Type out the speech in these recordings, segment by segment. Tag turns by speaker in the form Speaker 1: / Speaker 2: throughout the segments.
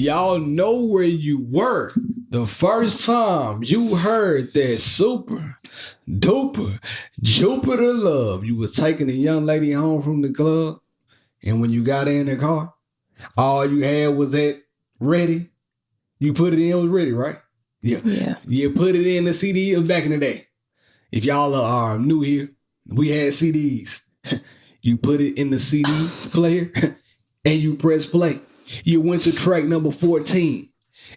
Speaker 1: y'all know where you were the first time you heard that super duper Jupiter love. You were taking a young lady home from the club, and when you got in the car, all you had was that ready. You put it in, it was ready, right? Yeah. You put it in the CD. It was back in the day. If y'all are new here, we had CDs. You put it in the CD player and you press play. You went to track number 14.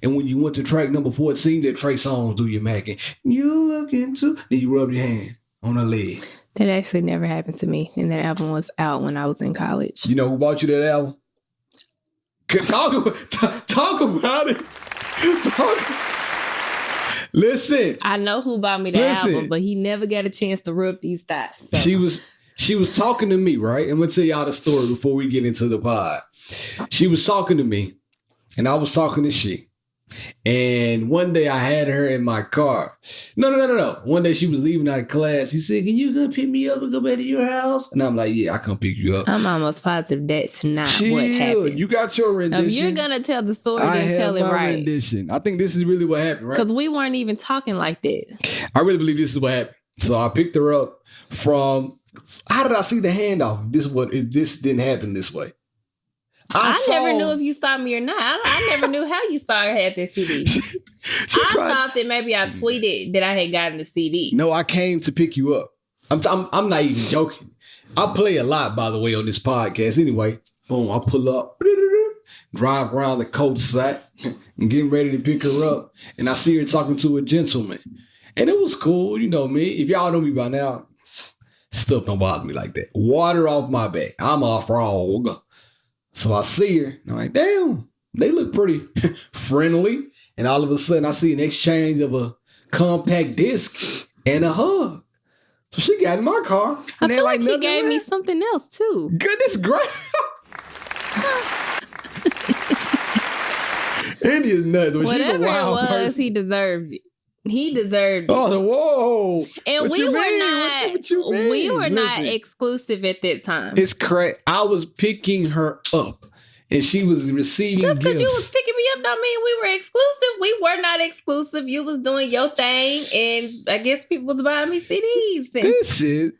Speaker 1: And when you went to track number 14, that Trey Songz do your macking. You look into, then you rub your hand on her leg.
Speaker 2: That actually never happened to me. And that album was out when I was in college.
Speaker 1: You know who bought you that album? Talk about it. Listen.
Speaker 2: I know who bought me the album, but he never got a chance to rub these thighs. So.
Speaker 1: She was talking to me, right? I'm going to tell y'all the story before we get into the pod. She was talking to me, and I was talking to she. And one day I had her in my car. No. One day she was leaving out of class. She said, can you come pick me up and go back to your house? And I'm like, yeah, I come pick you up.
Speaker 2: I'm almost positive that's not what happened.
Speaker 1: You got your rendition.
Speaker 2: If you're going to tell the story, then tell it right.
Speaker 1: Rendition. I think this is really what happened, right?
Speaker 2: Because we weren't even talking like that.
Speaker 1: I really believe this is what happened. So I picked her up from... How did I see the handoff? If this didn't happen this way?
Speaker 2: I never knew if you saw me or not. I never knew how you saw her had this CD. I thought that maybe I tweeted that I had gotten the CD.
Speaker 1: No, I came to pick you up. I'm not even joking. I play a lot, by the way, on this podcast. Anyway, boom, I pull up, drive around the cul-de-sac, and getting ready to pick her up. And I see her talking to a gentleman. And it was cool. You know me. If y'all know me by now, stuff don't bother me like that. Water off my back. I'm a frog. So I see her, and I'm like, damn, they look pretty friendly. And all of a sudden, I see an exchange of a compact disc and a hug. So she got in my car.
Speaker 2: I feel like he gave me something else, too.
Speaker 1: Goodness gracious. It is nuts.
Speaker 2: Whatever it was, he deserved it. He deserved it.
Speaker 1: Oh, whoa.
Speaker 2: And we were not exclusive at that time.
Speaker 1: It's crazy. I was picking her up and she was receiving
Speaker 2: Just because you
Speaker 1: gifts.
Speaker 2: was picking me up don't mean we were exclusive. We were not exclusive. You was doing your thing and I guess people was buying me CDs.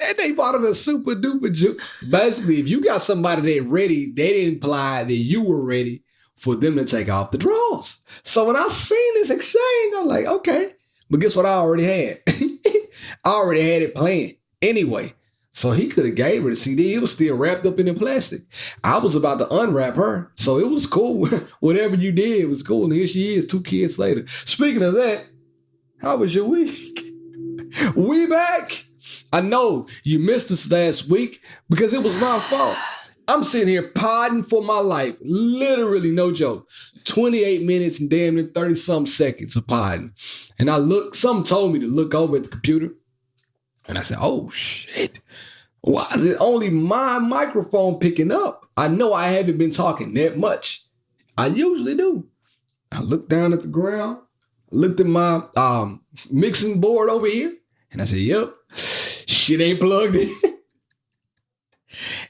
Speaker 1: And they bought it a super duper juke. Basically, if you got somebody that ready, they imply that you were ready for them to take off the drawers. So when I seen this exchange, I'm like, okay. But guess what I already had? I already had it planned. Anyway, so he could have gave her the CD. It was still wrapped up in the plastic. I was about to unwrap her. So it was cool. Whatever you did was cool. And here she is 2 kids later. Speaking of that, how was your week? We back. I know you missed us last week because it was my fault. I'm sitting here podding for my life. Literally, no joke. 28 minutes and damn near 30-something seconds of podding. And something told me to look over at the computer. And I said, oh, shit. Why is it only my microphone picking up? I know I haven't been talking that much. I usually do. I looked down at the ground, looked at my mixing board over here, and I said, yep, shit ain't plugged in.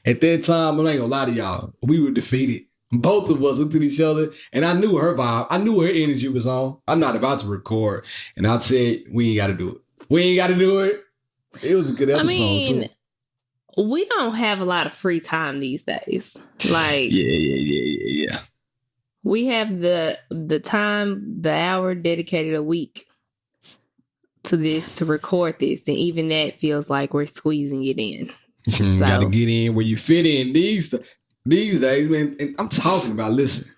Speaker 1: At that time, I ain't gonna lie to y'all, we were defeated. Both of us looked at each other, and I knew her vibe. I knew her energy was on. I'm not about to record. And I said, we ain't got to do it. We ain't got to do it. It was a good episode, too.
Speaker 2: We don't have a lot of free time these days. Like,
Speaker 1: yeah.
Speaker 2: We have the time, the hour dedicated a week to this, to record this. And even that feels like we're squeezing it in.
Speaker 1: You got to get in where you fit in. These days, man, and I'm talking about, listen,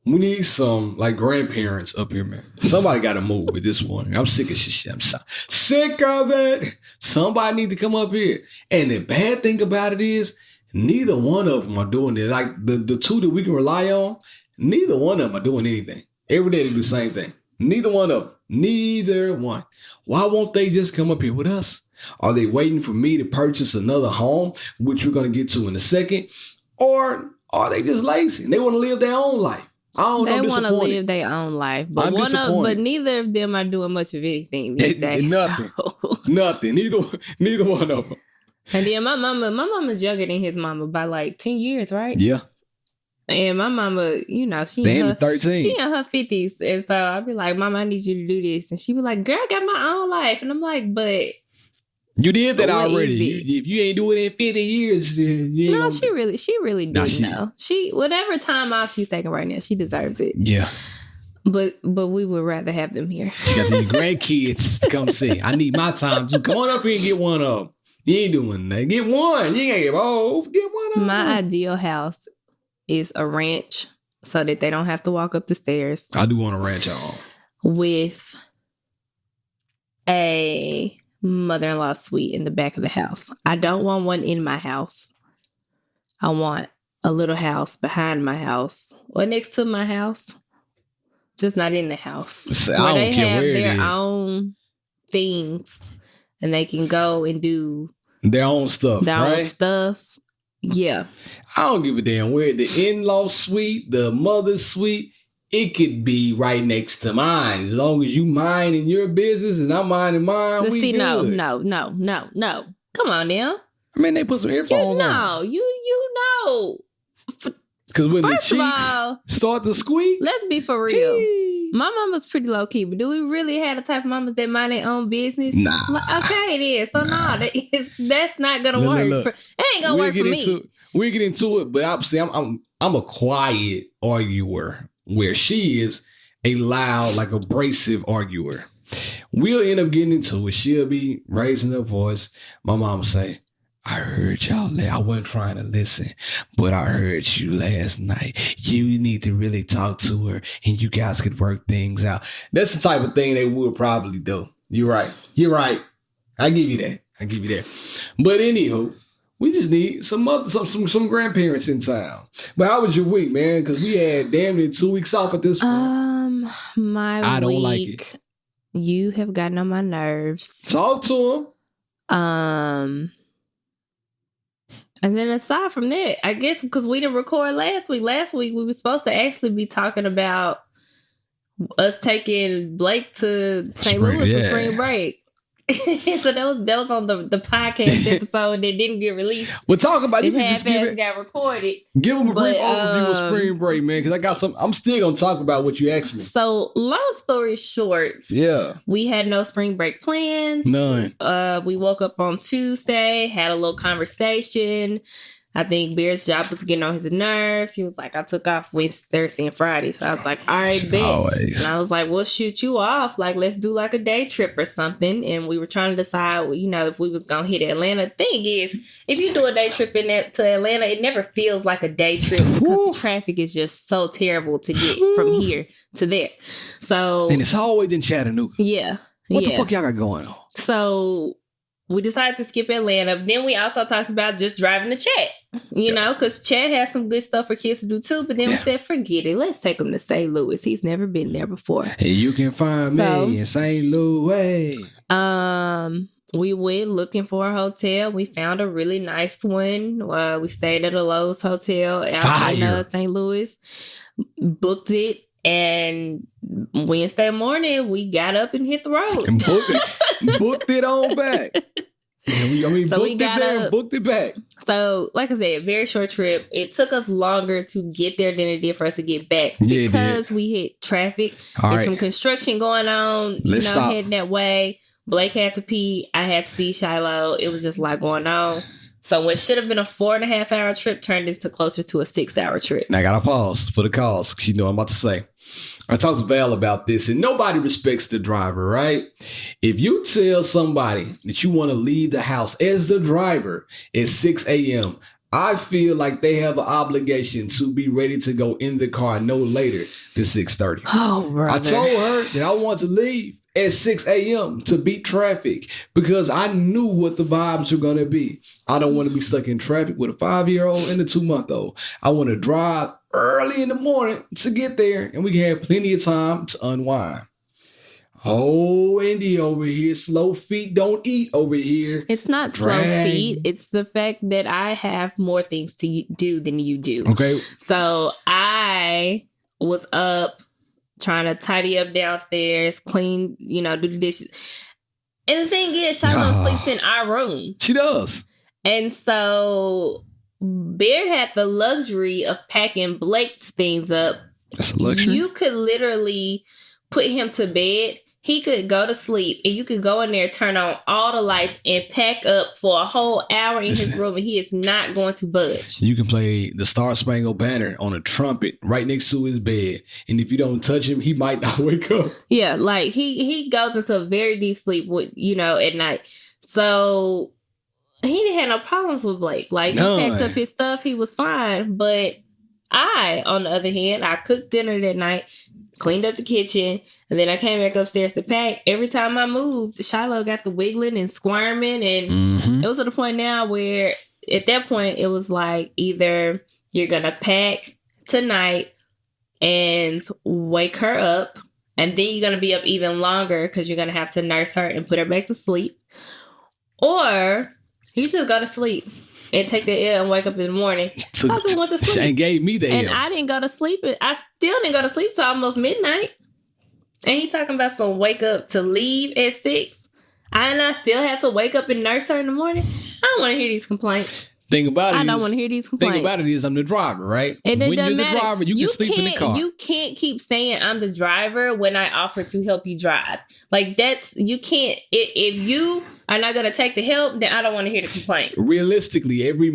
Speaker 1: we need some, like, grandparents up here, man. Somebody got to move with this one. I'm sick of shit. I'm sick of it. Somebody need to come up here. And the bad thing about it is, neither one of them are doing it. Like, the two that we can rely on, neither one of them are doing anything. Every day they do the same thing. Neither one of them. Neither one. Why won't they just come up here with us? Are they waiting for me to purchase another home, which we're going to get to in a second? Or are they just lazy and they want to live their own life? I don't know.
Speaker 2: They want to live their own life, but but neither of them are doing much of anything these days.
Speaker 1: Nothing. Nothing. Neither one of them.
Speaker 2: And then my mama's younger than his mama by like 10 years, right?
Speaker 1: Yeah.
Speaker 2: And my mama, you know, she
Speaker 1: Damn,
Speaker 2: in her
Speaker 1: 13.
Speaker 2: she in her 50s. And so I'd be like, Mama, I need you to do this. And she'd be like, girl, I got my own life. And I'm like, but
Speaker 1: you did that
Speaker 2: what
Speaker 1: already.
Speaker 2: is it?
Speaker 1: If you ain't doing it in 50 years, then you ain't
Speaker 2: No,
Speaker 1: gonna...
Speaker 2: she really didn't know. She whatever time off she's taking right now, she deserves it.
Speaker 1: Yeah.
Speaker 2: But we would rather have them here.
Speaker 1: She got these grandkids to come see. I need my time. Just go on up here and get one of them. You ain't doing that. Get one. You ain't get both. Get one of them.
Speaker 2: My ideal house is a ranch so that they don't have to walk up the stairs.
Speaker 1: I do want a ranch on.
Speaker 2: With a mother-in-law suite in the back of the house. I don't want one in my house. I want a little house behind my house or next to my house. Just not in the house.
Speaker 1: I don't care
Speaker 2: have
Speaker 1: where it
Speaker 2: their
Speaker 1: is.
Speaker 2: own things and they can go and do
Speaker 1: Their own stuff,
Speaker 2: their
Speaker 1: right?
Speaker 2: own stuff. Yeah.
Speaker 1: I don't give a damn where the in-law suite, the mother suite, it could be right next to mine. As long as you minding your business and I'm minding mine,
Speaker 2: Let's
Speaker 1: we
Speaker 2: see,
Speaker 1: good.
Speaker 2: no. Come on now.
Speaker 1: I mean, they put some earphones on.
Speaker 2: You know.
Speaker 1: Because when
Speaker 2: First
Speaker 1: the
Speaker 2: of
Speaker 1: cheeks
Speaker 2: all,
Speaker 1: start to squeak,
Speaker 2: let's be for real.
Speaker 1: gee.
Speaker 2: My mama's pretty low key, but do we really have the type of mamas that mind their own business?
Speaker 1: Nah.
Speaker 2: Like, okay, it is. So that's not gonna
Speaker 1: Look,
Speaker 2: work.
Speaker 1: look.
Speaker 2: It ain't gonna work for me.
Speaker 1: We'll get into it, but I'm a quiet arguer, where she is a loud, like abrasive arguer. We'll end up getting into it. She'll be raising her voice. My mom will say, I heard y'all. I wasn't trying to listen, but I heard you last night. You need to really talk to her and you guys could work things out. That's the type of thing they would probably do. You're right. I give you that. But anywho, we just need some grandparents in town. But how was your week, man? Because we had damn near 2 weeks off at this point.
Speaker 2: I
Speaker 1: don't like it.
Speaker 2: You have gotten on my nerves.
Speaker 1: Talk to him.
Speaker 2: And then aside from that, I guess because we didn't record last week. Last week we were supposed to actually be talking about us taking Blake to St. Louis for spring break. So that was on the podcast episode that didn't get released.
Speaker 1: We'll talk about it.
Speaker 2: Got recorded.
Speaker 1: Give them a brief overview of spring break, man, because I got some. I'm still gonna talk about what you asked me.
Speaker 2: So, long story short, we had no spring break plans.
Speaker 1: None.
Speaker 2: We woke up on Tuesday, had a little conversation. I think Bear's job was getting on his nerves. He was like, I took off Wednesday, Thursday, and Friday. So I was like, all right, bet.
Speaker 1: Always.
Speaker 2: And I was like, we'll shoot you off. Like, let's do like a day trip or something. And we were trying to decide, you know, if we was going to hit Atlanta. Thing is, if you do a day trip to Atlanta, it never feels like a day trip because the traffic is just so terrible to get from here to there. So,
Speaker 1: and it's always in Chattanooga.
Speaker 2: Yeah.
Speaker 1: What the fuck y'all got going on?
Speaker 2: So we decided to skip Atlanta. Then we also talked about just driving to Chat, you know, because Chat has some good stuff for kids to do too. But then we said, forget it. Let's take him to St. Louis. He's never been there before.
Speaker 1: And you can find me in St. Louis.
Speaker 2: We went looking for a hotel. We found a really nice one. We stayed at a Lowe's hotel out in St. Louis. Booked it. And Wednesday morning, we got up and hit the road.
Speaker 1: And booked it on back. Booked it back.
Speaker 2: So, like I said, very short trip. It took us longer to get there than it did for us to get back because we hit traffic. There's some construction going on, heading that way. Blake had to pee. I had to pee Shiloh. It was just a lot going on. So what should have been a 4.5 hour trip turned into closer to a 6 hour trip.
Speaker 1: Now I got to pause for the calls because you know what I'm about to say. I talked to Val about this, and nobody respects the driver, right? If you tell somebody that you want to leave the house as the driver at 6 a.m., I feel like they have an obligation to be ready to go in the car no later than 6:30.
Speaker 2: Oh, brother.
Speaker 1: I told her that I want to leave at 6 a.m. to beat traffic because I knew what the vibes were going to be. I don't want to be stuck in traffic with a 5-year-old and a 2-month-old. I want to drive early in the morning to get there, and we can have plenty of time to unwind. Oh, Indy over here. Slow feet don't eat over here.
Speaker 2: It's not slow feet. It's the fact that I have more things to do than you do.
Speaker 1: Okay.
Speaker 2: So I was up trying to tidy up downstairs, clean, do the dishes. And the thing is, Shiloh sleeps in our room.
Speaker 1: She does.
Speaker 2: And so Beard had the luxury of packing Blake's things up.
Speaker 1: That's a luxury.
Speaker 2: You could literally put him to bed. He could go to sleep, and you could go in there, turn on all the lights, and pack up for a whole hour in his room, and he is not going to budge.
Speaker 1: You can play the Star Spangled Banner on a trumpet right next to his bed, and if you don't touch him, he might not wake up.
Speaker 2: Yeah, like he goes into a very deep sleep with at night. So he didn't have no problems with Blake. Like, he packed up his stuff, he was fine. But I, on the other hand, I cooked dinner that night, cleaned up the kitchen, and then I came back upstairs to pack. Every time I moved, Shiloh got the wiggling and squirming, and it was to the point now where, at that point, it was like, either you're gonna pack tonight and wake her up, and then you're gonna be up even longer because you're gonna have to nurse her and put her back to sleep, or you just go to sleep and take the L and wake up in the morning. So I just went to sleep.
Speaker 1: Shane gave me the
Speaker 2: and
Speaker 1: L.
Speaker 2: I didn't go to sleep. I still didn't go to sleep till almost midnight. And he talking about some wake up to leave at 6. I still had to wake up and nurse her in the morning. I don't want to hear these complaints.
Speaker 1: I don't
Speaker 2: want to hear these complaints.
Speaker 1: Thing about it is, I'm the driver, right?
Speaker 2: And
Speaker 1: when you're the driver, you can sleep in the car.
Speaker 2: You can't keep saying I'm the driver when I offer to help you drive. Like, you can't. If you are not going to take the help, then I don't want to hear the complaint.
Speaker 1: Realistically, every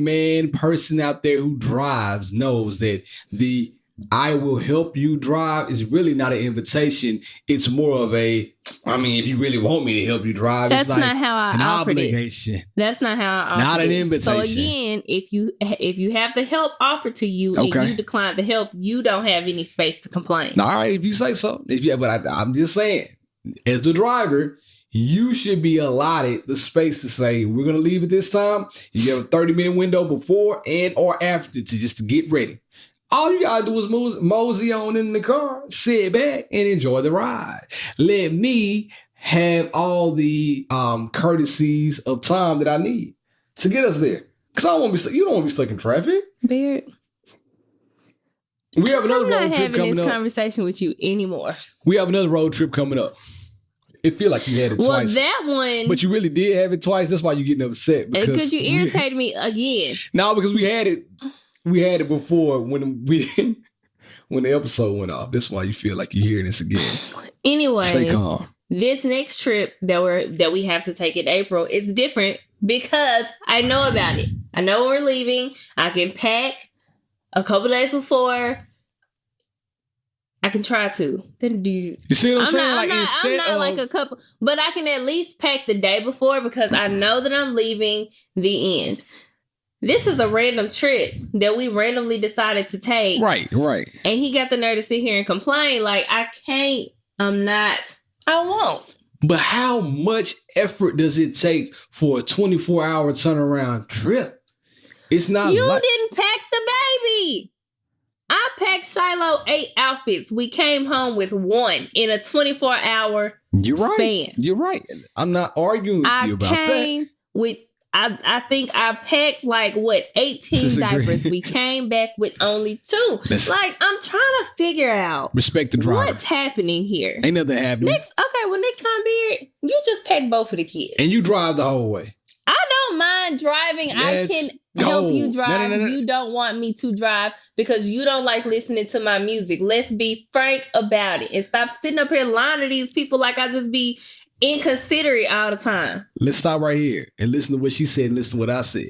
Speaker 1: person out there who drives knows that the I will help you drive is really not an invitation. It's more of if you really want me to help you drive,
Speaker 2: that's
Speaker 1: it's like
Speaker 2: not how I
Speaker 1: an
Speaker 2: offered
Speaker 1: obligation.
Speaker 2: It. That's not how I offered
Speaker 1: not an invitation.
Speaker 2: So again, if you have the help offered to you and you decline the help, you don't have any space to complain.
Speaker 1: All right, if you say so. But I'm just saying, as the driver, you should be allotted the space to say, we're going to leave at this time. You have a 30-minute window before and or after to just get ready. All you got to do is mosey on in the car, sit back, and enjoy the ride. Let me have all the courtesies of time that I need to get us there. Because you don't want to be stuck in traffic.
Speaker 2: Beard.
Speaker 1: We have another road trip coming up. I'm not
Speaker 2: having this conversation with you anymore.
Speaker 1: We have another road trip coming up. It feel like you had it twice.
Speaker 2: Well, that one...
Speaker 1: But you really did have it twice. That's why you're getting upset.
Speaker 2: Because you irritated me again.
Speaker 1: No, because we had it. We had it before when the episode went off. That's why you feel like you're hearing this again.
Speaker 2: Anyways,
Speaker 1: stay calm.
Speaker 2: This next trip that we have to take in April is different because I know about it. I know we're leaving. I can pack a couple days before. I can try to. Then do you
Speaker 1: see what I'm saying?
Speaker 2: I'm not like a couple, but I can at least pack the day before because I know that I'm leaving the end. This is a random trip that we randomly decided to take.
Speaker 1: Right.
Speaker 2: And he got the nerve to sit here and complain like, I can't, I won't.
Speaker 1: But how much effort does it take for a 24-hour turnaround trip? It's not
Speaker 2: You didn't pack the baby. I packed Shiloh 8 outfits. We came home with 1 in a 24-hour span.
Speaker 1: You're right. I'm not arguing with you about that.
Speaker 2: I think I packed 18 diapers. We came back with only 2. I'm trying to figure out.
Speaker 1: Respect the driver.
Speaker 2: What's happening here?
Speaker 1: Ain't nothing happening.
Speaker 2: Next time, Beard, you just pack both of the kids.
Speaker 1: And you drive the whole way.
Speaker 2: I don't mind driving. I can help you drive. No. You don't want me to drive because you don't like listening to my music. Let's be frank about it and stop sitting up here lying to these people like I just be inconsiderate all the time.
Speaker 1: Let's stop right here and listen to what she said and listen to what I said.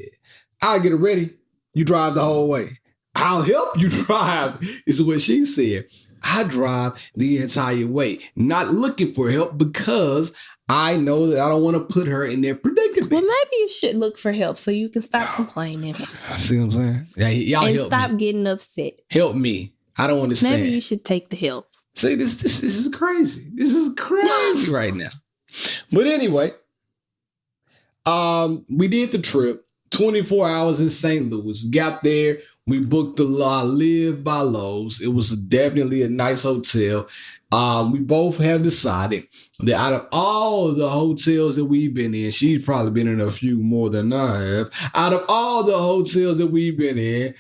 Speaker 1: I'll get it ready. You drive the whole way. I'll help you drive, is what she said. I drive the entire way, not looking for help because I know that I don't want to put her in their predicament.
Speaker 2: Well, maybe you should look for help so you can stop complaining.
Speaker 1: See what I'm saying? Yeah, y'all
Speaker 2: and
Speaker 1: help
Speaker 2: stop
Speaker 1: me.
Speaker 2: Getting upset.
Speaker 1: Help me. I don't understand.
Speaker 2: Maybe you should take the help.
Speaker 1: See, this is crazy. This is crazy right now. But anyway, we did the trip. 24 hours in St. Louis. We got there. We booked the Live by Lowe's. It was definitely a nice hotel. We both have decided that out of all the hotels that we've been in, she's probably been in a few more than I have. Out of all the hotels that we've been in,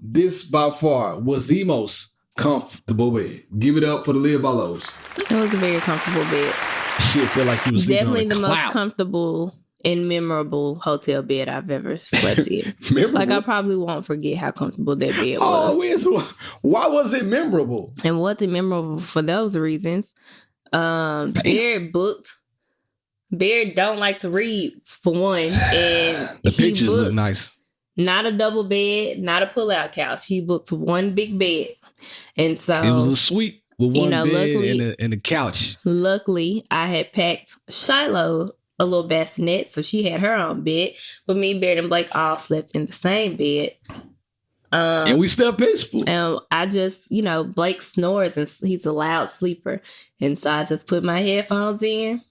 Speaker 1: this by far was the most comfortable bed. Give it up for the Live by Lowe's.
Speaker 2: It was a very comfortable bed.
Speaker 1: Shit, feel like you was
Speaker 2: definitely
Speaker 1: the
Speaker 2: most comfortable and memorable hotel bed I've ever slept in. Like, I probably won't forget how comfortable that bed was.
Speaker 1: Why was it memorable?
Speaker 2: And was it memorable for those reasons? Beard booked. Beard don't like to read, for one. And
Speaker 1: the pictures look nice.
Speaker 2: Not a double bed, not a pull-out couch. He booked one big bed. And so...
Speaker 1: It was a suite with one bed luckily, and a couch.
Speaker 2: Luckily, I had packed Shiloh a little bassinet, so she had her own bed. But me, Beard, and Blake all slept in the same bed.
Speaker 1: And we slept peaceful.
Speaker 2: And I just, Blake snores and he's a loud sleeper. And so I just put my headphones in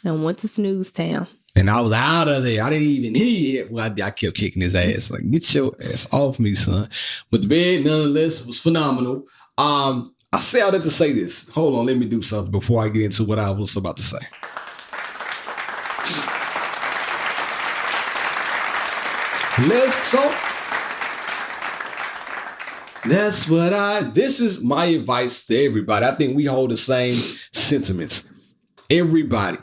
Speaker 2: and went to snooze town.
Speaker 1: And I was out of there. I didn't even hear it. Well, I kept kicking his ass. Like, get your ass off me, son. But the bed, nonetheless, was phenomenal. I say all that to say this. Hold on, let me do something before I get into what I was about to say. Let's talk. This is my advice to everybody. I think we hold the same sentiments. Everybody,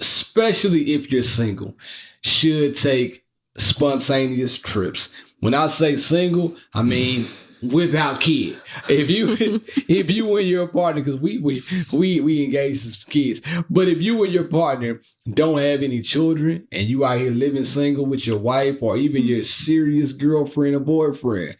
Speaker 1: especially if you're single, should take spontaneous trips. When I say single, I mean without kid. If you and your partner, because we engaged as kids, but if you and your partner don't have any children and you out here living single with your wife or even your serious girlfriend or boyfriend,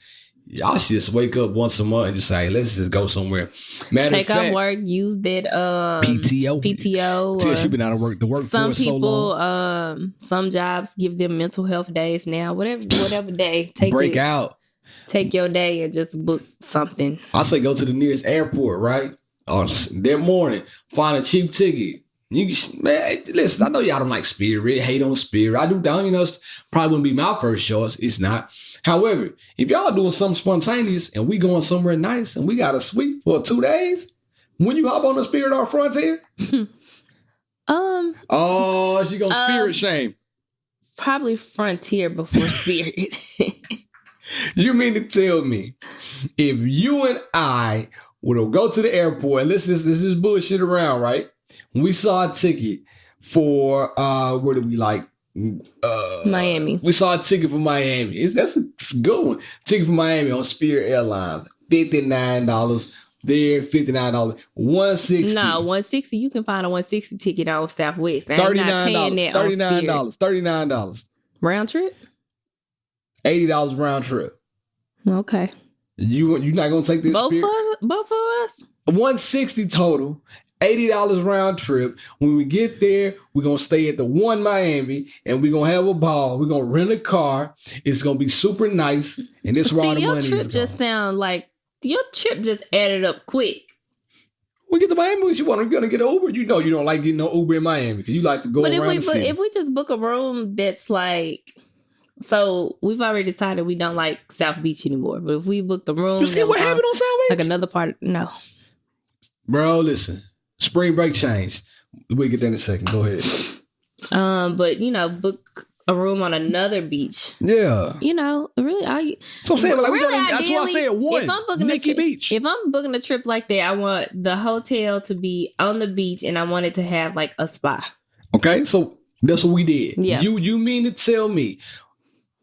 Speaker 1: y'all should just wake up once a month and just say, let's just go somewhere.
Speaker 2: Take off work, use that PTO.
Speaker 1: Till she been out of work. The work
Speaker 2: some
Speaker 1: people,
Speaker 2: so long. Some jobs give them mental health days now. Whatever day, take your day and just book something.
Speaker 1: I say go to the nearest airport, right? Or that morning, find a cheap ticket. Listen, I know y'all don't like Spirit, hate on Spirit. I do, probably wouldn't be my first choice. It's not. However, if y'all doing something spontaneous and we going somewhere nice and we got a suite for 2 days, when you hop on the Spirit or Frontier? Oh, she gonna Spirit shame.
Speaker 2: Probably Frontier before Spirit.
Speaker 1: You mean to tell me if you and I would go to the airport, and this is bullshit around, right? We saw a ticket for where did we like?
Speaker 2: Miami.
Speaker 1: We saw a ticket for Miami. That's a good one. Ticket for Miami on Spirit Airlines. $59 there, $59. $160.
Speaker 2: No, $160. You can find a $160 ticket on Southwest.
Speaker 1: $39. $39.
Speaker 2: Round trip?
Speaker 1: $80 round trip.
Speaker 2: Okay.
Speaker 1: You not gonna take this?
Speaker 2: Both of us?
Speaker 1: $160 total. $80 round trip. When we get there, we're going to stay at the One Miami and we're going to have a ball. We're going to rent a car. It's going to be super nice. And this where all the money is.
Speaker 2: Your trip just sound like your trip just added up quick.
Speaker 1: We get to Miami. What you want? You're going to get an Uber. You know you don't like getting no Uber in Miami because you like to go around the city.
Speaker 2: If we just book a room that's like... So we've already decided we don't like South Beach anymore. But if we book the room...
Speaker 1: You see what happened on South Beach?
Speaker 2: Like another part... No.
Speaker 1: Bro, listen. Spring break changed. We'll get there in a second. Go ahead.
Speaker 2: But book a room on another beach.
Speaker 1: Yeah.
Speaker 2: Really,
Speaker 1: so I'm saying, like, really, that's why I said one.
Speaker 2: If I'm booking
Speaker 1: Nikki Beach.
Speaker 2: If I'm booking a trip like that, I want the hotel to be on the beach, and I want it to have like a spa.
Speaker 1: Okay, so that's what we did.
Speaker 2: Yeah.
Speaker 1: You mean to tell me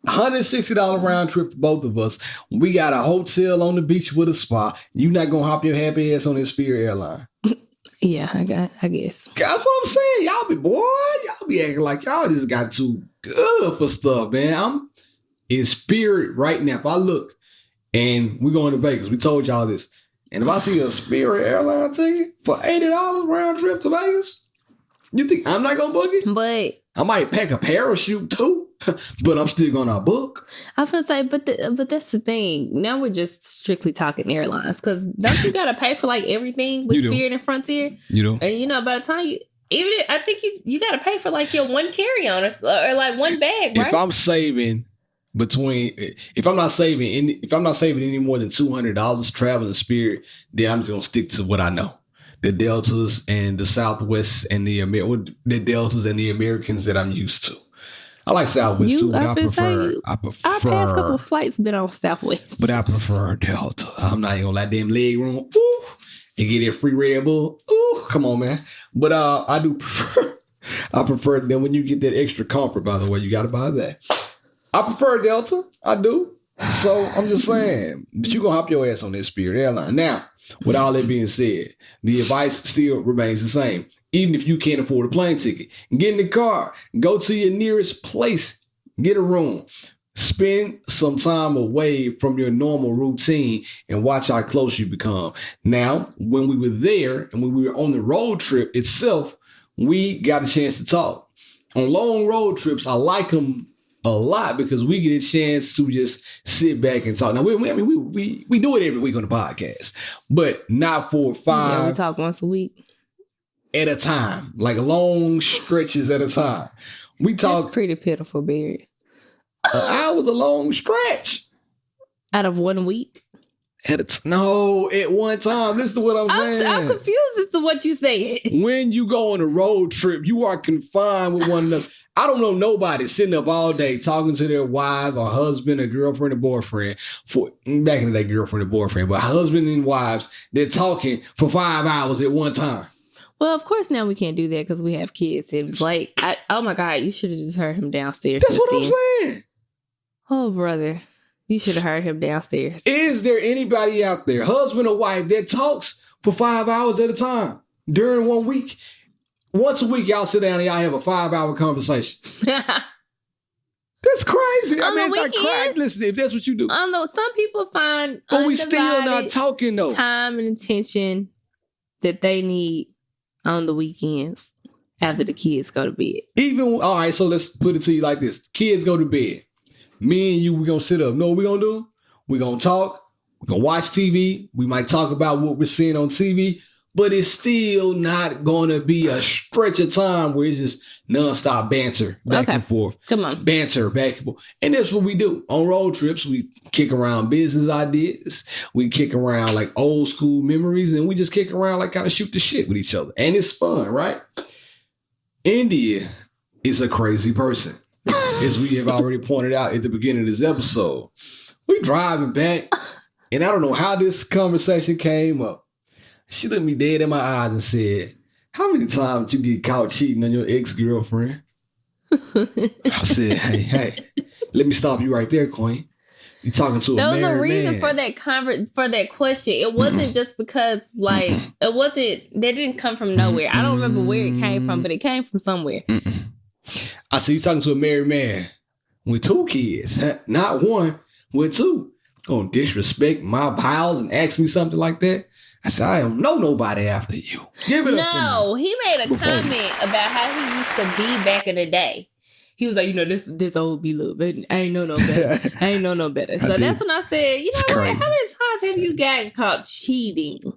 Speaker 1: $160 round trip for both of us? We got a hotel on the beach with a spa. You not gonna hop your happy ass on this Spirit airline?
Speaker 2: Yeah, I guess.
Speaker 1: That's what I'm saying. Y'all be acting like y'all just got too good for stuff, man. I'm in Spirit right now. If I look and we're going to Vegas, we told y'all this. And if I see a Spirit airline ticket for $80 round trip to Vegas, you think I'm not going to book it?
Speaker 2: But
Speaker 1: I might pack a parachute too, but I'm still going to book.
Speaker 2: I feel like, but that's the thing. Now we're just strictly talking airlines, because don't you got to pay for like everything with Spirit and Frontier?
Speaker 1: You do.
Speaker 2: And by the time I think you got to pay for like your one carry-on or like one bag, right?
Speaker 1: If I'm saving if I'm not saving any more than $200 traveling Spirit, then I'm just going to stick to what I know. The Deltas and the Southwest and the Deltas and the Americans that I'm used to. I like Southwest too, but I prefer.
Speaker 2: Our past couple of flights been on Southwest,
Speaker 1: but I prefer Delta. I'm not even gonna let them leg room. Ooh, and get a free Red Bull. Ooh, come on, man. But I do prefer. I prefer then when you get that extra comfort, by the way, you got to buy that. I prefer Delta. I do. So I'm just saying, but you going to hop your ass on that Spirit airline. Now, with all that being said, the advice still remains the same. Even if you can't afford a plane ticket, get in the car, go to your nearest place, get a room, spend some time away from your normal routine and watch how close you become. Now, when we were there and when we were on the road trip itself, we got a chance to talk. On long road trips, I like them a lot because we get a chance to just sit back and talk. Now, we do it every week on the podcast, but not for 5.
Speaker 2: Yeah, we talk once a week.
Speaker 1: At a time, like long stretches at a time. We talk.
Speaker 2: That's pretty pitiful, Barry.
Speaker 1: An hour is a long stretch.
Speaker 2: Out of 1 week?
Speaker 1: No, at one time. Listen to what I'm saying.
Speaker 2: I'm confused as to what you said.
Speaker 1: When you go on a road trip, you are confined with one another. I don't know nobody sitting up all day talking to their wife or husband or girlfriend or boyfriend. Back in the day, girlfriend or boyfriend, but husband and wives, they're talking for 5 hours at one time.
Speaker 2: Well, of course, now we can't do that because we have kids. And Blake, oh my God, you should have just heard him downstairs.
Speaker 1: That's what I'm saying.
Speaker 2: Oh, brother, you should have heard him downstairs.
Speaker 1: Is there anybody out there, husband or wife, that talks for 5 hours at a time during 1 week? Once a week, y'all sit down and y'all have a 5-hour conversation. That's crazy. I mean, it's like crack listening if that's what you do.
Speaker 2: I don't know. Some people find
Speaker 1: but we still not talking though.
Speaker 2: Time and attention that they need on the weekends after the kids go to bed.
Speaker 1: All right, so let's put it to you like this. Kids go to bed. Me and you, we're going to sit up. Know what we're going to do? We're going to talk. We're going to watch TV. We might talk about what we're seeing on TV, but it's still not going to be a stretch of time where it's just nonstop banter back and forth.
Speaker 2: Come on.
Speaker 1: Banter back and forth. And that's what we do. On road trips, we kick around business ideas. We kick around like old school memories, and we just kick around like kind of shoot the shit with each other. And it's fun, right? India is a crazy person. As we have already pointed out at the beginning of this episode. We driving back, and I don't know how this conversation came up. She looked me dead in my eyes and said, "How many times you get caught cheating on your ex-girlfriend?" I said, hey, let me stop you right there, Queen. You talking to a married man.
Speaker 2: There was a reason for that question. It wasn't just because, like, that didn't come from nowhere. I don't remember where it came from, but it came from somewhere.
Speaker 1: I said, you talking to a married man with 2 kids, not 1, with 2. Gonna disrespect my vows and ask me something like that? I said, I don't know nobody after you. Give it up.
Speaker 2: No, he made a comment about how he used to be back in the day. He was like, this old be little, but I ain't know no better. I ain't know no better. So that's when I said, what? How many times have you gotten caught cheating?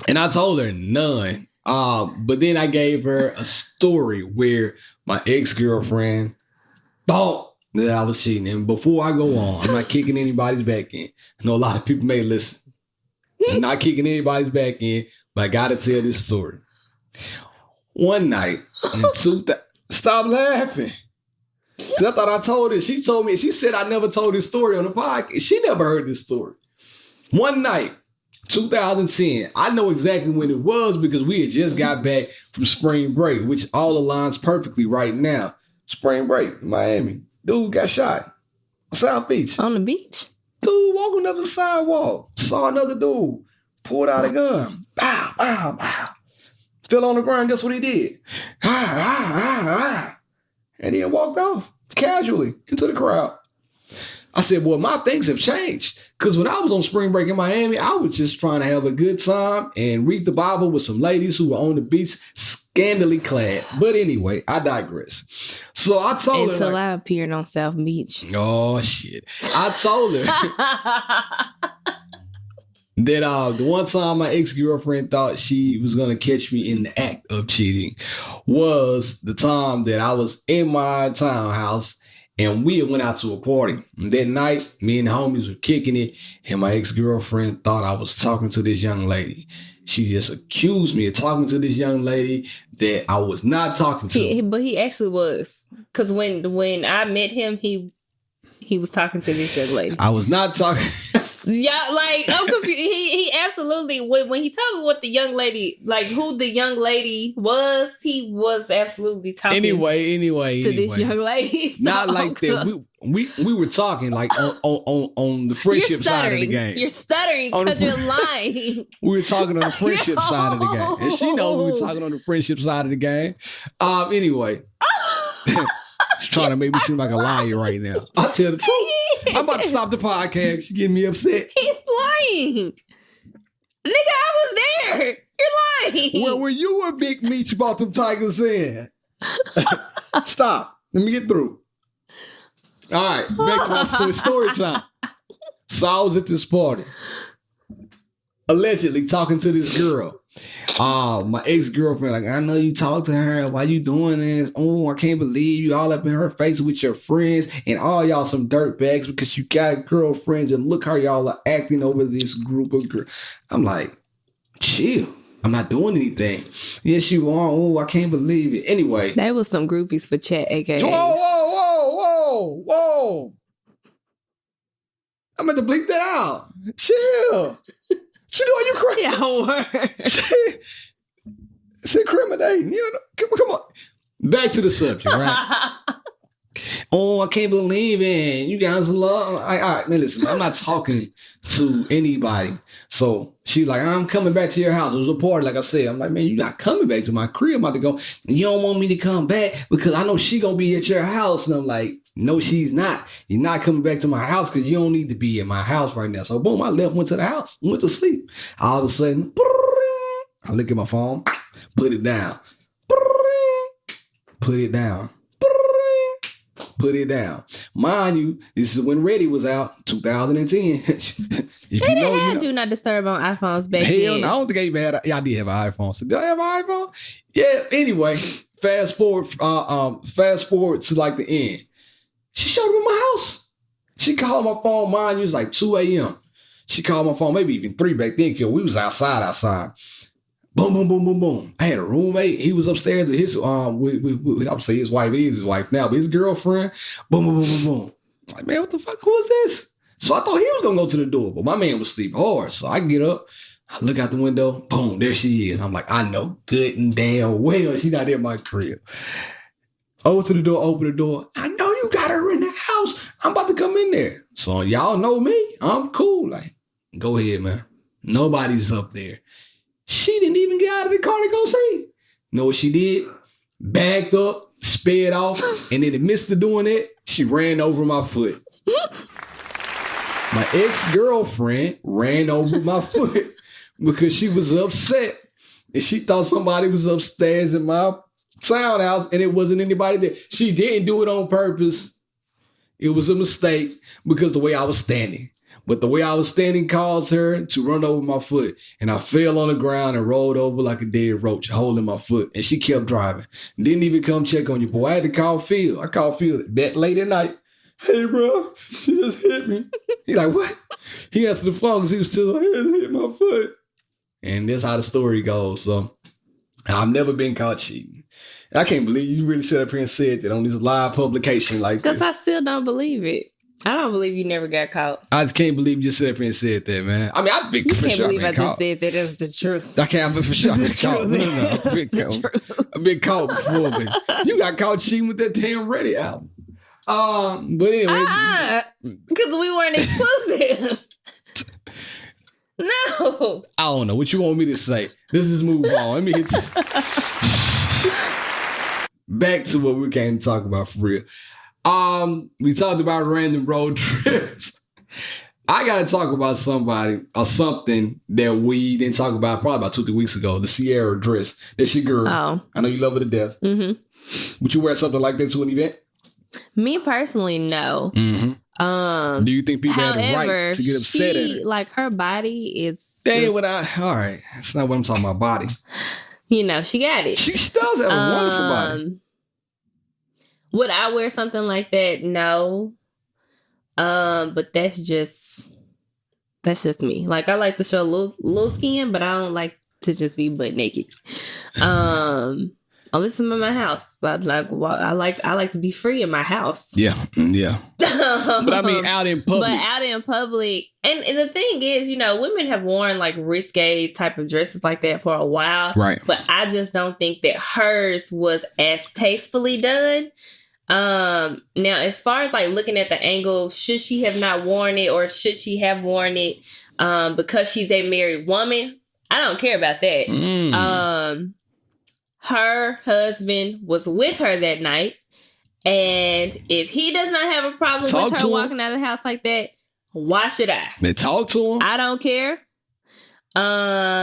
Speaker 1: And I told her none. But then I gave her a story where my ex-girlfriend thought that I was cheating. And before I go on, I'm not kicking anybody's back in. I know a lot of people may listen. I'm not kicking anybody's back in, but I got to tell this story. One night, stop laughing. Because I thought I told her. She said I never told this story on the podcast. She never heard this story. One night, 2010, I know exactly when it was because we had just got back from spring break, which all aligns perfectly right now. Spring break, Miami. Dude got shot. South Beach.
Speaker 2: On the beach?
Speaker 1: Dude walking up the sidewalk. Saw another dude. Pulled out a gun. Pow, pow, pow. Fell on the ground. Guess what he did? And then walked off casually into the crowd. I said, well, my things have changed. Because when I was on spring break in Miami, I was just trying to have a good time and read the Bible with some ladies who were on the beach, scandally clad. But anyway, I digress. So I told her.
Speaker 2: Until I appeared on South Beach.
Speaker 1: Oh, shit. I told her that the one time my ex-girlfriend thought she was going to catch me in the act of cheating was the time that I was in my townhouse and we went out to a party. And that night, me and the homies were kicking it, and my ex-girlfriend thought I was talking to this young lady. She just accused me of talking to this young lady that I was not talking to.
Speaker 2: But he actually was. Because when I met him, he he was talking to this young lady.
Speaker 1: I was not talking.
Speaker 2: Yeah, like I'm confused. He absolutely when he told me what the young lady, like who the young lady was, he was absolutely talking.
Speaker 1: Anyway,
Speaker 2: to this young lady. So
Speaker 1: not like that. We were talking like on the friendship side of the game.
Speaker 2: You're stuttering because you're lying.
Speaker 1: We were talking on the friendship side of the game, and she knows we were talking on the friendship side of the game. Anyway. She's trying to make me seem like a liar right now. I'll tell the truth. I'm about to stop the podcast. She's getting me upset.
Speaker 2: He's lying. Nigga, I was there. You're lying.
Speaker 1: Well, when you were Big Meat, you brought them tigers in. Stop. Let me get through. All right. Back to my story time. So I was at this party. Allegedly talking to this girl. My ex-girlfriend, like, I know you talked to her. Why you doing this? Oh, I can't believe you all up in her face with your friends and all y'all some dirt bags because you got girlfriends and look how y'all are acting over this group of girls. I'm like, chill. I'm not doing anything. Yes, you are. Oh, I can't believe it. Anyway.
Speaker 2: That was some groupies for chat, aka.
Speaker 1: Whoa. I'm going to bleep that out. Chill. She know you crazy.
Speaker 2: Yeah,
Speaker 1: She incriminating. You know, come on. Back to the subject, right? Oh, I can't believe it. You guys love. All right, man, listen. I'm not talking to anybody. So she's like, I'm coming back to your house. It was a party, like I said. I'm like, man, you're not coming back to my crib. I'm about to go. You don't want me to come back because I know she gonna be at your house. And I'm like, no, she's not. You're not coming back to my house because you don't need to be in my house right now. So boom, I left, went to the house, went to sleep. All of a sudden, I look at my phone, put it down, put it down, put it down. Mind you, this is when Ready was out, 2010.
Speaker 2: They didn't have Do Not Disturb on iPhones back then.
Speaker 1: Hell no, I don't think I even had. I did have an iPhone. So did I have an iPhone? Yeah. Anyway, fast forward to like the end. She showed up at my house. She called my phone. Mind you, it was like 2 a.m. She called my phone, maybe even 3 back then, because we was outside. Boom, boom, boom, boom, boom. I had a roommate. He was upstairs with his, I would say his wife. It is his wife now, but his girlfriend. Boom, boom, boom, boom, boom. I'm like, man, what the fuck? Who is this? So I thought he was going to go to the door, but my man was sleeping hard. So I get up, I look out the window. Boom, there she is. I'm like, I know good and damn well she's not in my crib. Over to the door, open the door. I know you got her in the house. I'm about to come in there. So y'all know me. I'm cool. Like, go ahead, man. Nobody's up there. She didn't even get out of the car to go see. Know what she did? Backed up, sped off, and in the midst of doing it, she ran over my foot. My ex-girlfriend ran over my foot because she was upset. And she thought somebody was upstairs in my townhouse and it wasn't anybody there. She didn't do it on purpose. It was a mistake because the way I was standing. But the way I was standing caused her to run over my foot. And I fell on the ground and rolled over like a dead roach, holding my foot. And she kept driving. Didn't even come check on you, boy. I had to call Phil. I called Phil that late at night. Hey, bro, she just hit me. He's like, what? He answered the phone because he was still like, hey, hit my foot. And that's how the story goes. So I've never been caught cheating. I can't believe you really sat up here and said that on this live publication like this.
Speaker 2: Because I still don't believe it. I don't believe you never got caught.
Speaker 1: I just can't believe you just sat up here and said that, man. I mean, I've been for sure. You can't believe I just
Speaker 2: said that. It was the truth.
Speaker 1: I can't, but for sure I've been caught. No, I've been caught before, man. You got caught cheating with that damn Ready album. But anyway.
Speaker 2: Because we weren't exclusive. No.
Speaker 1: I don't know what you want me to say. Let's just move on. Let me hit back to what we came to talk about for real. We talked about random road trips. I gotta talk about somebody or something that we didn't talk about probably about 2-3 weeks ago. The Ciara dress. That's your girl.
Speaker 2: Oh.
Speaker 1: I know you love her to death. Mm-hmm. Would you wear something like that to an event?
Speaker 2: Me personally, no.
Speaker 1: Mm-hmm. Do you think people had the right to get upset at her?
Speaker 2: Like, her body is
Speaker 1: all right. That's not what I'm talking about, body.
Speaker 2: You know, she got it.
Speaker 1: She does have a wonderful body.
Speaker 2: Would I wear something like that? No. But that's just me. Like, I like to show a little skin, but I don't like to just be butt naked. On unless I'm in my house. I like to be free in my house.
Speaker 1: Yeah. But I mean, out in public.
Speaker 2: And the thing is, women have worn like risque type of dresses like that for a while.
Speaker 1: Right.
Speaker 2: But I just don't think that hers was as tastefully done. Now, as far as like looking at the angle, should she have not worn it or should she have worn it because she's a married woman? I don't care about that. Her husband was with her that night. And if he does not have a problem with her walking out of the house like that, why should I?
Speaker 1: They talk to him.
Speaker 2: I don't care.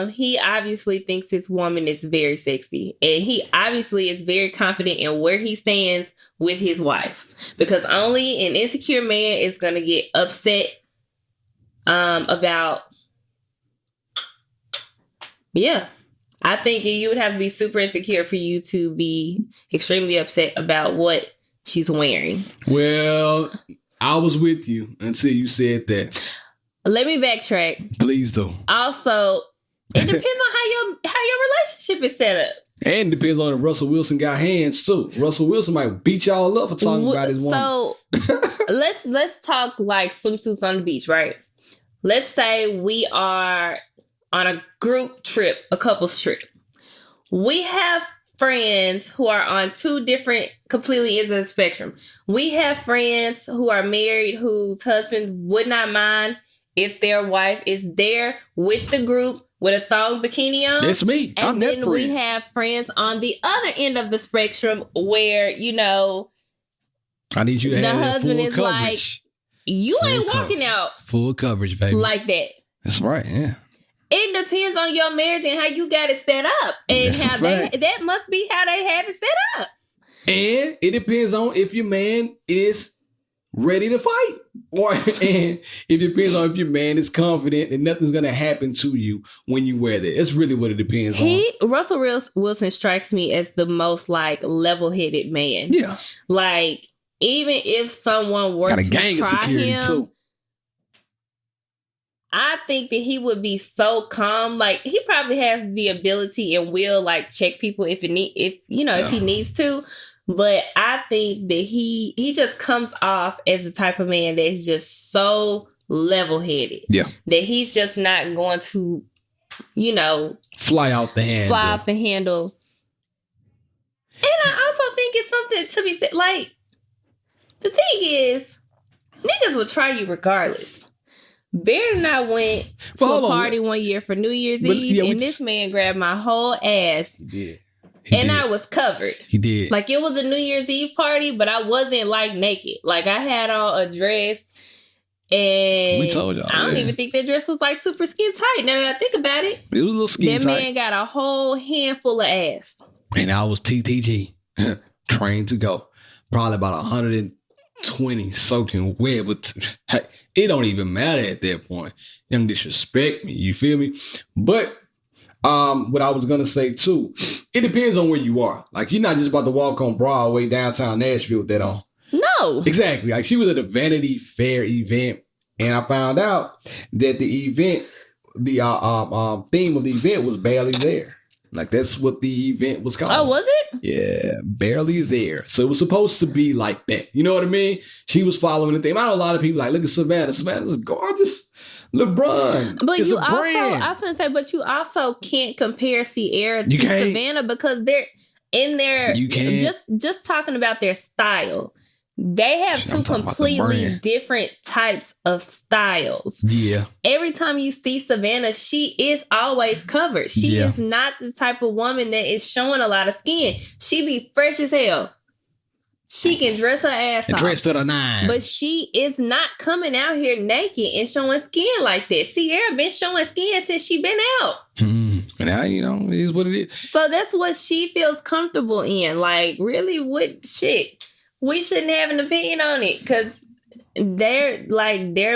Speaker 2: He obviously thinks his woman is very sexy. And he obviously is very confident in where he stands with his wife. Because only an insecure man is going to get upset about... Yeah. I think you would have to be super insecure for you to be extremely upset about what she's wearing.
Speaker 1: Well, I was with you until you said that.
Speaker 2: Let me backtrack.
Speaker 1: Please do.
Speaker 2: Also, it depends on how your relationship is set up.
Speaker 1: And it depends on if Russell Wilson got hands too. Russell Wilson might beat y'all up for talking about his woman.
Speaker 2: So let's talk like swimsuits on the beach, right? Let's say we are on a group trip, a couple's trip. We have friends who are on two different, completely ends of the spectrum. We have friends who are married whose husband would not mind if their wife is there with the group with a thong bikini on.
Speaker 1: That's me.
Speaker 2: And then we have friends on the other end of the spectrum where,
Speaker 1: I need you to
Speaker 2: the
Speaker 1: have
Speaker 2: husband
Speaker 1: full
Speaker 2: is
Speaker 1: coverage.
Speaker 2: like, you ain't walking out
Speaker 1: full coverage, baby.
Speaker 2: like that.
Speaker 1: That's right, yeah.
Speaker 2: It depends on your marriage and how you got it set up. And how that must be how they have it set up.
Speaker 1: And it depends on if your man is ready to fight. And it depends on if your man is confident and nothing's going to happen to you when you wear that. It's really what it depends on.
Speaker 2: Russell Wilson strikes me as the most like level-headed man.
Speaker 1: Yeah.
Speaker 2: Like, even if someone were to try him, too. I think that he would be so calm. Like, he probably has the ability and will like check people if he needs to. But I think that he just comes off as the type of man that's just so level-headed.
Speaker 1: Yeah. That
Speaker 2: he's just not going to,
Speaker 1: fly off the
Speaker 2: handle. And I also think it's something to be said. Like, the thing is, niggas will try you regardless. Bear and I went to a party one year for New Year's Eve, and this man grabbed my whole ass.
Speaker 1: He did.
Speaker 2: I was covered.
Speaker 1: He did.
Speaker 2: Like, it was a New Year's Eve party, but I wasn't like naked. Like, I had on a dress, and
Speaker 1: we told y'all.
Speaker 2: I don't even think that dress was like super skin tight. Now that I think about it,
Speaker 1: it was a little skin tight.
Speaker 2: That man got a whole handful of ass,
Speaker 1: and I was TTG, trained to go. Probably about 120 soaking wet, but hey, it don't even matter at that point. Them disrespect me, you feel me? But what I was gonna say too, it depends on where you are. Like, you're not just about to walk on Broadway downtown Nashville with that on.
Speaker 2: No,
Speaker 1: exactly. Like, she was at a Vanity Fair event, and I found out that the event, the theme of the event was Barely There. Like, that's what the event was called.
Speaker 2: Oh, was it?
Speaker 1: Yeah, Barely There. So it was supposed to be like that. You know what I mean? She was following the theme. I know a lot of people like, look at Savannah. Savannah's gorgeous. LeBron.
Speaker 2: But you also, I was going to say, but you also can't compare Ciara to Savannah because they're in their, just talking about their style. They have two completely different types of styles.
Speaker 1: Yeah.
Speaker 2: Every time you see Savannah, she is always covered. She is not the type of woman that is showing a lot of skin. She be fresh as hell. She can dress her ass off.
Speaker 1: Dressed to the nine.
Speaker 2: But she is not coming out here naked and showing skin like that. Ciara been showing skin since she been out.
Speaker 1: And now, it is what it is.
Speaker 2: So that's what she feels comfortable in. Like, really, what shit? We shouldn't have an opinion on it because their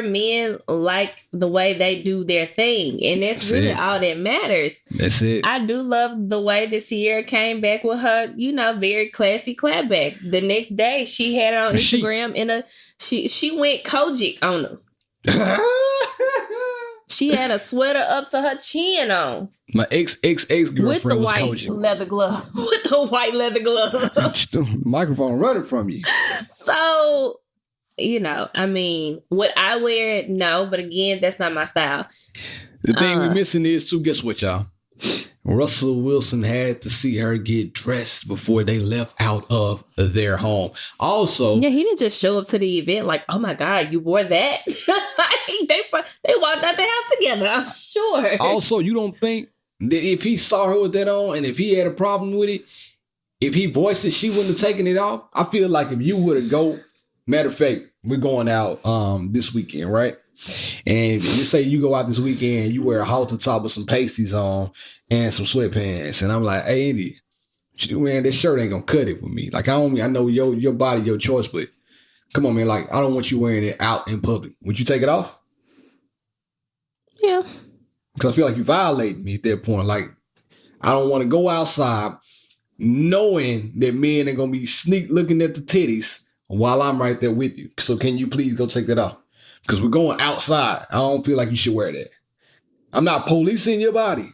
Speaker 2: men like the way they do their thing. And that's really all that matters.
Speaker 1: That's it.
Speaker 2: I do love the way that Ciara came back with her, very classy clapback. The next day she had it on Instagram she went Kojic on them. She had a sweater up to her chin on.
Speaker 1: My ex-girlfriend
Speaker 2: with the
Speaker 1: was
Speaker 2: white
Speaker 1: coaching.
Speaker 2: leather glove. With the white leather glove.
Speaker 1: The microphone running from you.
Speaker 2: So, I mean, would I wear it? No, but again, that's not my style.
Speaker 1: The thing we're missing is too, guess what, y'all? Russell Wilson had to see her get dressed before they left out of their home. Also,
Speaker 2: yeah, he didn't just show up to the event like, oh my God, you wore that. They walked out the house together, I'm sure.
Speaker 1: Also, you don't think that if he saw her with that on and if he had a problem with it, if he voiced it, she wouldn't have taken it off? I feel like if you would have matter of fact, we're going out this weekend, right? And let's say you go out this weekend, you wear a halter top with some pasties on and some sweatpants, and I'm like, hey, Andy, man, this shirt ain't gonna cut it with me. Like, I know your body, your choice, but come on, man, like, I don't want you wearing it out in public. Would you take it off?
Speaker 2: Yeah.
Speaker 1: Because I feel like you violate me at that point. Like, I don't want to go outside knowing that men are gonna be sneak looking at the titties while I'm right there with you. So can you please go take that off? Because we're going outside. I don't feel like you should wear that. I'm not policing your body.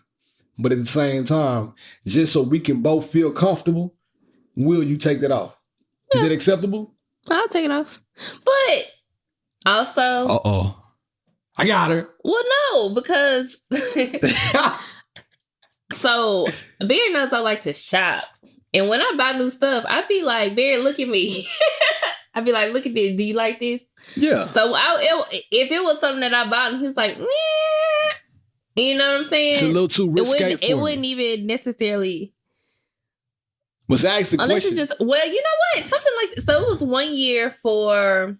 Speaker 1: But at the same time, just so we can both feel comfortable, will you take that off? Yeah. Is it acceptable?
Speaker 2: I'll take it off. But also...
Speaker 1: I got her.
Speaker 2: Well, no, because... So, Barry knows I like to shop. And when I buy new stuff, I be like, Barry, look at me. I be like, look at this. Do you like this?
Speaker 1: Yeah.
Speaker 2: So if it was something that I bought and he was like, meh, you know what I'm saying?
Speaker 1: It's a little too risque.
Speaker 2: It wouldn't even necessarily.
Speaker 1: Was I asked the
Speaker 2: unless
Speaker 1: question?
Speaker 2: It's just, well, you know what? Something like, so it was one year for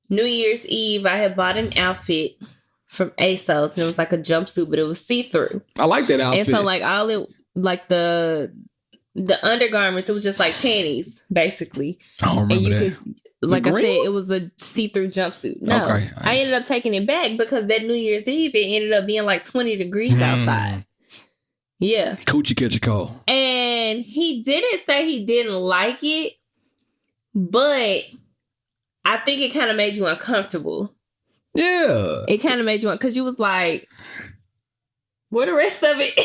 Speaker 2: New Year's Eve. I had bought an outfit from ASOS and it was like a jumpsuit, but it was see-through.
Speaker 1: I like that outfit.
Speaker 2: And so like the undergarments, it was just like panties, basically.
Speaker 1: I don't remember that.
Speaker 2: Like I said, it was a see-through jumpsuit. No, okay, I ended up taking it back because that New Year's Eve, it ended up being like 20 degrees outside. Yeah.
Speaker 1: Coochie catch a call.
Speaker 2: And he didn't say he didn't like it, but I think it kind of made you uncomfortable.
Speaker 1: Yeah.
Speaker 2: It kind of made you, because you was like, where the rest of it?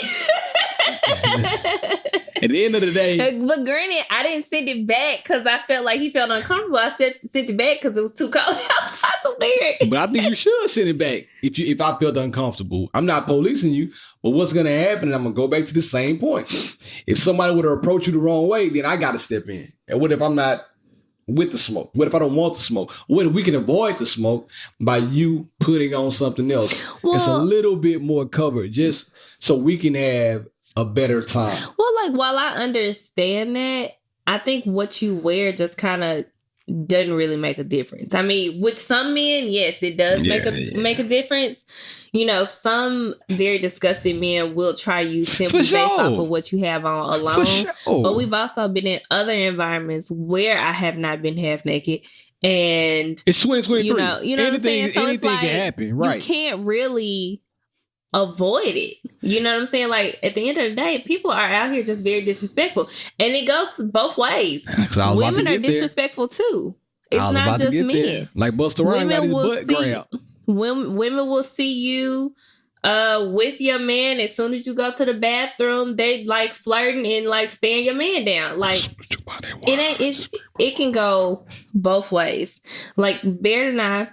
Speaker 1: At the end of the day.
Speaker 2: But granted, I didn't send it back because I felt like he felt uncomfortable. I sent it back because it was too cold outside. So weird.
Speaker 1: But I think you should send it back if I felt uncomfortable. I'm not policing you, but what's going to happen, and I'm going to go back to the same point. If somebody would have approached you the wrong way, then I got to step in. And what if I'm not with the smoke? What if I don't want the smoke? What if we can avoid the smoke by you putting on something else? Well, it's a little bit more covered just so we can have a better time.
Speaker 2: Well, like, while I understand that, I think what you wear just kind of doesn't really make a difference. I mean, with some men, yes, it does make a difference. You know, some very disgusting men will try you simply based off of what you have on alone. But we've also been in other environments where I have not been half naked. And
Speaker 1: it's 2023.
Speaker 2: You know what I'm saying? So
Speaker 1: anything
Speaker 2: it's like,
Speaker 1: can happen, right?
Speaker 2: You can't really avoid it. You know what I'm saying? Like, at the end of the day, people are out here just very disrespectful. And it goes both ways. Women are disrespectful too. It's not just men.
Speaker 1: There. Like Busta Rhymes got his butt grabbed.
Speaker 2: Women will see you with your man. As soon as you go to the bathroom, they like flirting and like staring your man down. Like, it can go both ways. Like, Bear and I,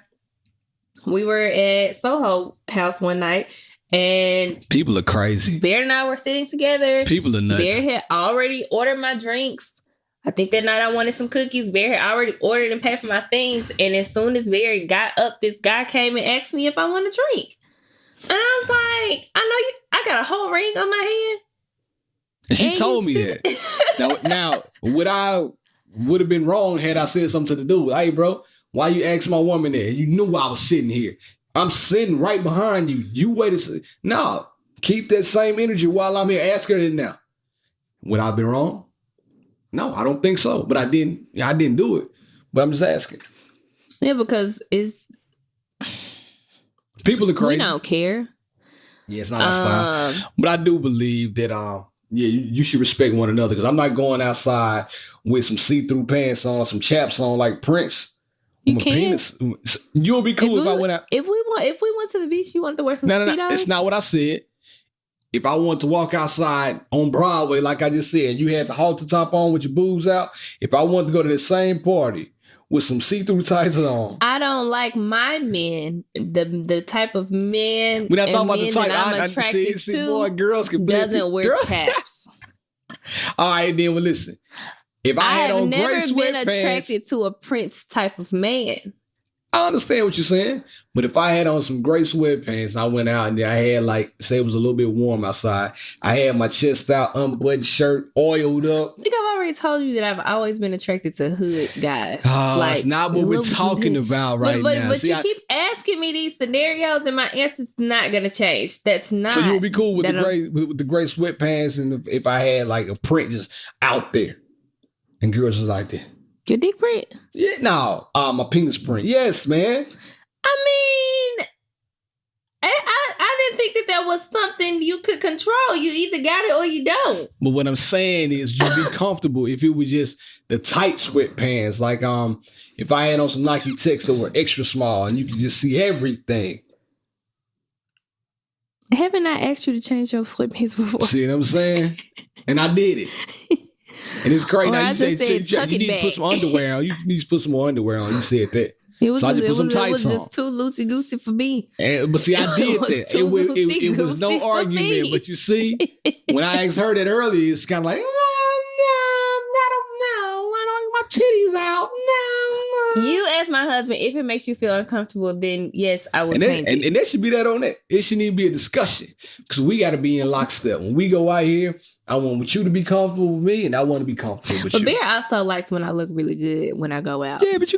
Speaker 2: we were at Soho House one night. And
Speaker 1: people are crazy.
Speaker 2: Bear and I were sitting together.
Speaker 1: People are nuts.
Speaker 2: Bear had already ordered my drinks. I think that night I wanted some cookies. Bear had already ordered and paid for my things. And as soon as Bear got up, this guy came and asked me if I wanted a drink. And I was like, I got a whole ring on my hand.
Speaker 1: And she told me that. Now, would have been wrong had I said something to the dude. Hey, bro, why you asked my woman there? You knew I was sitting here. I'm sitting right behind you. You waited. No, keep that same energy while I'm here. Ask her that now. Would I have been wrong? No, I don't think so. But I didn't do it. But I'm just asking.
Speaker 2: Yeah, because
Speaker 1: people are crazy.
Speaker 2: We don't care.
Speaker 1: Yeah, it's not our style. But I do believe that you should respect one another. Because I'm not going outside with some see-through pants on or some chaps on like Prince.
Speaker 2: You can't.
Speaker 1: You'll be cool if I went out.
Speaker 2: If we If we went to the beach, you want to wear some Speedos?
Speaker 1: No, it's not what I said. If I want to walk outside on Broadway, like I just said, you had the halter top on with your boobs out. If I want to go to the same party with some see-through tights on,
Speaker 2: I don't like my men. The type of men.
Speaker 1: We're not talking about the type
Speaker 2: I'm attracted to.
Speaker 1: Boy, girls can
Speaker 2: doesn't wear chaps.
Speaker 1: All right, then. Well, listen. If I had on gray sweatpants,
Speaker 2: never been attracted to a Prince type of man.
Speaker 1: I understand what you're saying, but if I had on some gray sweatpants, I went out and then I had say it was a little bit warm outside. I had my chest out, unbuttoned shirt, oiled up.
Speaker 2: I think I've already told you that I've always been attracted to hood guys.
Speaker 1: That's not what we're talking about now.
Speaker 2: But you keep asking me these scenarios, and my answer's not gonna change. That's not.
Speaker 1: So you would be cool with the gray sweatpants, and if I had a print just out there, and girls was like that.
Speaker 2: Your dick print?
Speaker 1: Yeah, no. My penis print. Yes, man.
Speaker 2: I mean, I didn't think that was something you could control. You either got it or you don't.
Speaker 1: But what I'm saying is you'd be comfortable if it was just the tight sweatpants. Like, if I had on some Nike Techs that were extra small and you could just see everything.
Speaker 2: Haven't I asked you to change your sweatpants before?
Speaker 1: See what I'm saying? And I did it. And it's crazy. Now, you need to put some underwear on. You need to put some more underwear on. You said that.
Speaker 2: It was just too loosey-goosey for me.
Speaker 1: But see, I did that. It was no argument. But you see, when I asked her that earlier, it's kind of like, no, I don't know. I don't want my titties out. No.
Speaker 2: You asked my husband if it makes you feel uncomfortable, then yes, I will change it.
Speaker 1: And there should be that on that. It shouldn't even be a discussion because we got to be in lockstep. When we go out here, I want you to be comfortable with me, and I want to be comfortable with you.
Speaker 2: But Bear also likes when I look really good when I go out.
Speaker 1: Yeah, but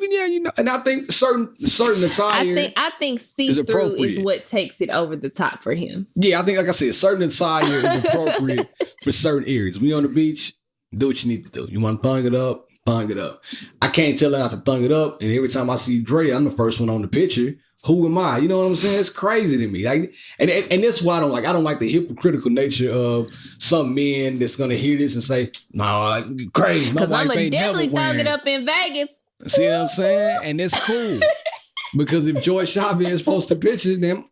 Speaker 1: and I think certain attire.
Speaker 2: I think see-through is what takes it over the top for him.
Speaker 1: Yeah, I think, like I said, certain attire is appropriate for certain areas. We on the beach, do what you need to do. You want to thong it up, thong it up. I can't tell her not to thong it up, and every time I see Dre, I'm the first one on the picture. Who am I? You know what I'm saying? It's crazy to me. And that's why I don't like the hypocritical nature of some men that's gonna hear this and say, "No, crazy."
Speaker 2: Because I'm gonna definitely thug it up in Vegas.
Speaker 1: See what I'm saying? And that's cool. Because if Joy Chavez posts a picture, then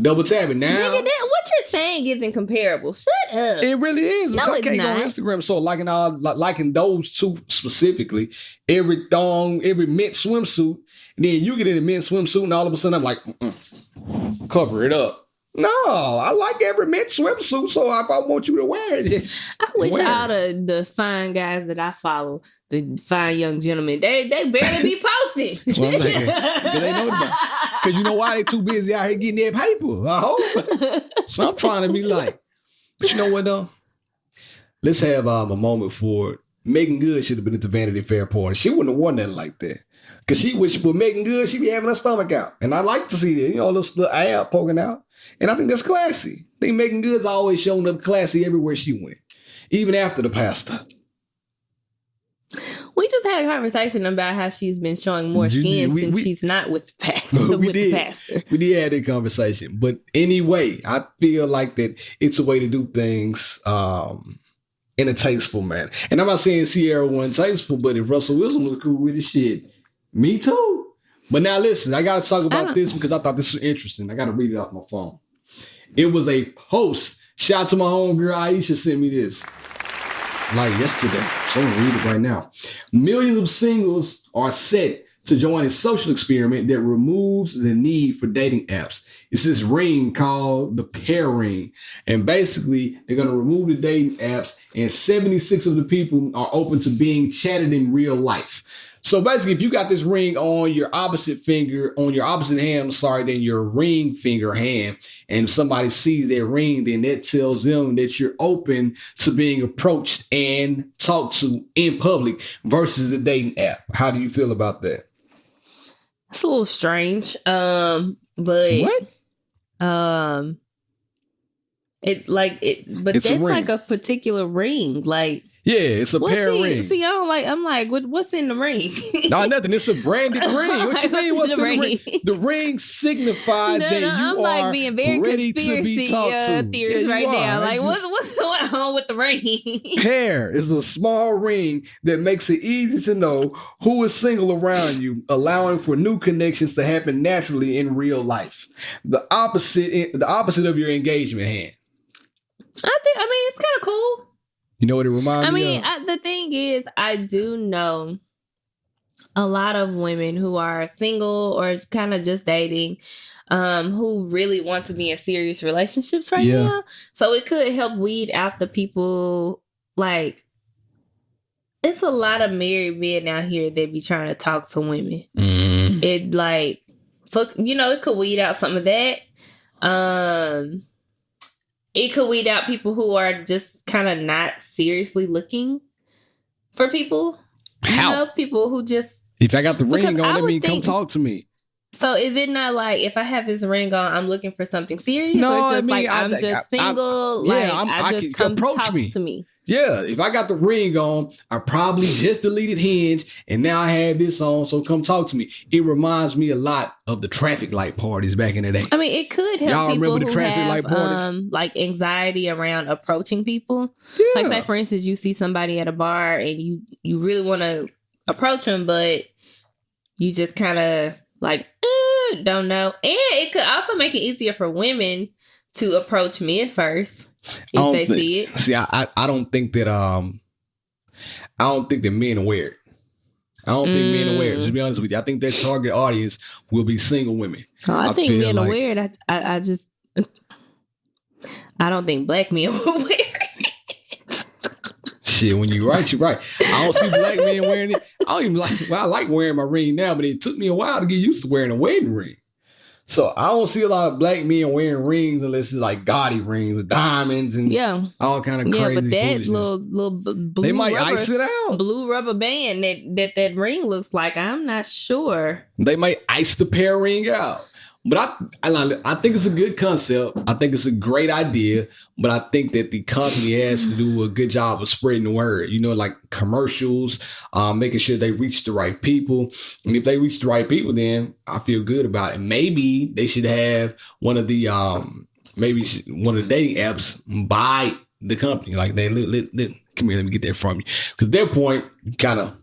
Speaker 1: double tap it now.
Speaker 2: Nigga, what you're saying isn't comparable. Shut up.
Speaker 1: It really is.
Speaker 2: No,
Speaker 1: I can't go on Instagram. So liking those two specifically, every thong, every mint swimsuit. Then you get in a mint swimsuit and all of a sudden I'm like, cover it up. No, I like every mint swimsuit. So if I want you to wear it,
Speaker 2: I wish all the fine guys that I follow, the fine young gentlemen, they barely be posting.
Speaker 1: That's what I'm thinking. They know that. Because you know why they too busy out here getting their paper. I hope. So I'm trying to be like, but you know what though? Let's have a moment for it. Megan Good should have been at the Vanity Fair party. She wouldn't have worn that like that. Because she wish with Megan Good, she be having her stomach out. And I like to see that, little ab poking out. And I think that's classy. I think Megan Good's always shown up classy everywhere she went. Even after the pastor.
Speaker 2: We just had a conversation about how she's been showing more skin since she's not with the pastor. We did
Speaker 1: have that conversation. But anyway, I feel like that it's a way to do things in a tasteful manner. And I'm not saying Ciara wasn't tasteful, but if Russell Wilson was cool with his shit, me too. But now listen, I got to talk about this because I thought this was interesting. I got to read it off my phone. It was a post. Shout out to my homegirl Aisha sent me this. Like yesterday. So I'm going to read it right now. Millions of singles are set to join a social experiment that removes the need for dating apps. It's this ring called the Pair Ring. And basically, they're going to remove the dating apps, and 76 of the people are open to being chatted in real life. So basically, if you got this ring on your opposite finger, on your opposite hand, than your ring finger hand, and somebody sees that ring, then that tells them that you're open to being approached and talked to in public versus the dating app. How do you feel about that?
Speaker 2: It's a little strange. But
Speaker 1: what?
Speaker 2: It's like it, but it's that's like a particular ring. Like
Speaker 1: Yeah, it's a pair of rings.
Speaker 2: See, I'm like, what's in the ring?
Speaker 1: No, nothing. It's a branded ring. What you mean? What's in the ring? The ring signifies that you
Speaker 2: I'm
Speaker 1: are
Speaker 2: like being very
Speaker 1: ready to be talked to.
Speaker 2: Theories right now. Like, what's going on with the ring?
Speaker 1: Pair is a small ring that makes it easy to know who is single around you, allowing for new connections to happen naturally in real life. The opposite of your engagement hand.
Speaker 2: I mean, it's kind of cool.
Speaker 1: You know what it reminds me of?
Speaker 2: The thing is, I do know a lot of women who are single or kind of just dating, who really want to be in serious relationships right now. So it could help weed out the people. Like, it's a lot of married men out here that be trying to talk to women. Mm-hmm. It could weed out some of that. It could weed out people who are just kind of not seriously looking for people.
Speaker 1: How?
Speaker 2: People who just...
Speaker 1: If I got the ring on, that means come talk to me.
Speaker 2: So is it not like, if I have this ring on, I'm looking for something serious? No, or it's just I'm just single? Come talk to me.
Speaker 1: Yeah, if I got the ring on, I probably just deleted Hinge, and now I have this on, so come talk to me. It reminds me a lot of the traffic light parties back in the day.
Speaker 2: I mean, it could help people who have like anxiety around approaching people. Yeah. Like, say, for instance, you see somebody at a bar, and you really want to approach them, but you just kind of like, don't know. And it could also make it easier for women to approach men first. If they see it.
Speaker 1: See, I don't think that men are weird. I don't think men are weird. Just to be honest with you, I think their target audience will be single women.
Speaker 2: I think men are weird. I don't think black men are weird.
Speaker 1: Shit, when you're right, you're right. I don't see black men wearing it. I don't even like. Well, I like wearing my ring now, but it took me a while to get used to wearing a wedding ring. So I don't see a lot of black men wearing rings unless it's like gaudy rings with diamonds and all kind of crazy.
Speaker 2: Yeah, but that little blue,
Speaker 1: they might ice it out.
Speaker 2: Blue rubber band that ring looks like, I'm not sure.
Speaker 1: They might ice the pair ring out. But I think it's a good concept. I think it's a great idea. But I think that the company has to do a good job of spreading the word. You know, like commercials, making sure they reach the right people. And if they reach the right people, then I feel good about it. Maybe they should have one of the dating apps buy the company. Like, come here, let me get that from you. Because at that point, you kind of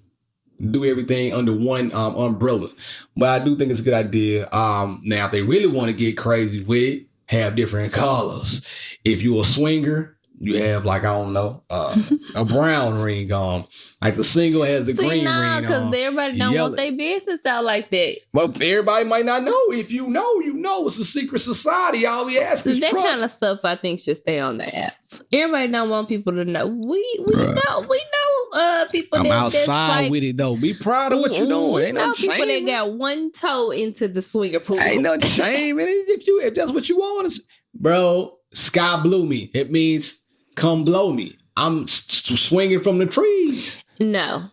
Speaker 1: do everything under one umbrella. But I do think it's a good idea. Now, if they really want to get crazy with it, have different colors. If you're a swinger, you have, like, I don't know, a brown ring on. Like, the single has the green ring on.
Speaker 2: Because everybody don't want their business out like that.
Speaker 1: Well, everybody might not know. If you know, you know. It's a secret society. All we ask is
Speaker 2: that
Speaker 1: trust.
Speaker 2: Kind of stuff, I think, should stay on the apps. Everybody don't want people to know. We know people.
Speaker 1: I'm outside like, with it though. Be proud of what you're doing. Ain't no shame.
Speaker 2: People that got one toe into the swinger pool.
Speaker 1: Ain't no shame. If that's what you want, bro. Sky blew me. It means come blow me. I'm swinging from the trees.
Speaker 2: No.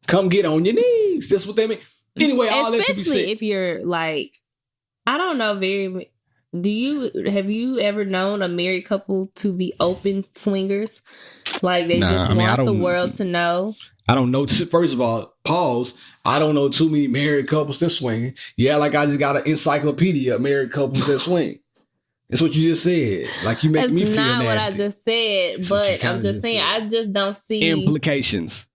Speaker 1: Come get on your knees. That's what they mean. Anyway, all that to be said.
Speaker 2: Especially if you're like, I don't know, have you ever known a married couple to be open swingers? Like, they want the world to know.
Speaker 1: I don't know. First of all, pause. I don't know too many married couples that swing. Yeah, like I just got an encyclopedia of married couples that swing. That's what you just said. Like, you make me feel nasty. That's not what
Speaker 2: I just said, but I'm just saying, I just don't see
Speaker 1: implications.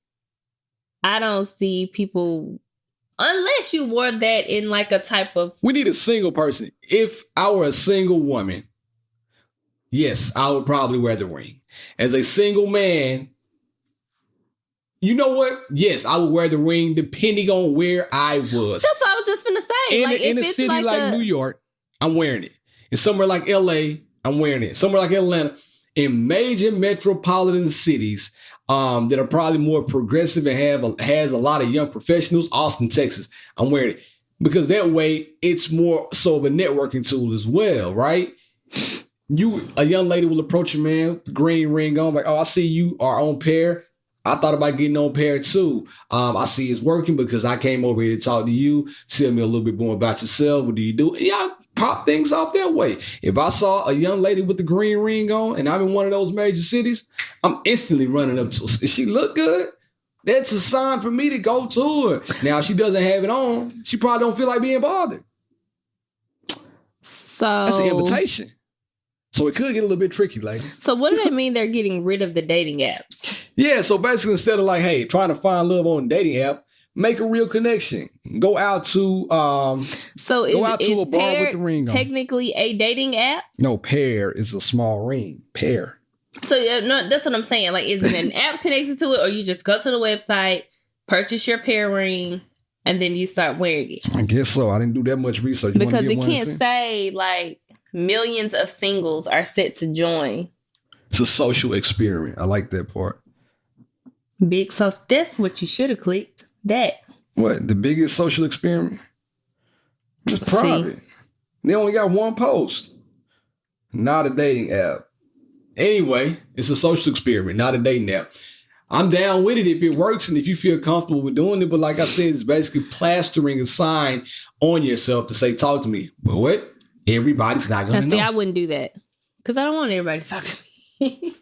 Speaker 2: I don't see people, unless you wore that in like a type of...
Speaker 1: We need a single person. If I were a single woman, yes, I would probably wear the ring. As a single man, you know what? Yes, I would wear the ring depending on where I was.
Speaker 2: That's what I was just going to say.
Speaker 1: In a city like New York, I'm wearing it. In somewhere like LA, I'm wearing it. Somewhere like Atlanta, in major metropolitan cities that are probably more progressive and has a lot of young professionals, Austin, Texas, I'm wearing it. Because that way, it's more so of a networking tool as well, right? A young lady will approach a man with the green ring on, like, oh, I see you are on pair. I thought about getting on pair too. I see it's working because I came over here to talk to you. Tell me a little bit more about yourself. What do you do? Y'all pop things off that way. If I saw a young lady with the green ring on and I'm in one of those major cities, I'm instantly running up to her. If she look good, that's a sign for me to go to her. Now, if she doesn't have it on, she probably don't feel like being bothered.
Speaker 2: So
Speaker 1: that's an invitation. So it could get a little bit tricky, ladies.
Speaker 2: So what do they mean they're getting rid of the dating apps?
Speaker 1: Yeah, so basically instead of like, hey, trying to find love on a dating app, make a real connection. Go out to a bar with the ring on.
Speaker 2: Technically a dating app?
Speaker 1: No, Pair is a small ring. Pair.
Speaker 2: So no, that's what I'm saying. Like, is it an app connected to it, or you just go to the website, purchase your Pair ring, and then you start wearing it?
Speaker 1: I guess so. I didn't do that much research.
Speaker 2: Because it can't say like millions of singles are set to join.
Speaker 1: It's a social experiment. I like that part.
Speaker 2: Big so that's what you should have clicked. That.
Speaker 1: What? The biggest social experiment? It's private. They only got one post. Not a dating app. Anyway, it's a social experiment, not a dating app. I'm down with it if it works and if you feel comfortable with doing it. But like I said, it's basically plastering a sign on yourself to say, talk to me. But what? Everybody's not going to know.
Speaker 2: See, I wouldn't do that because I don't want everybody to talk to me.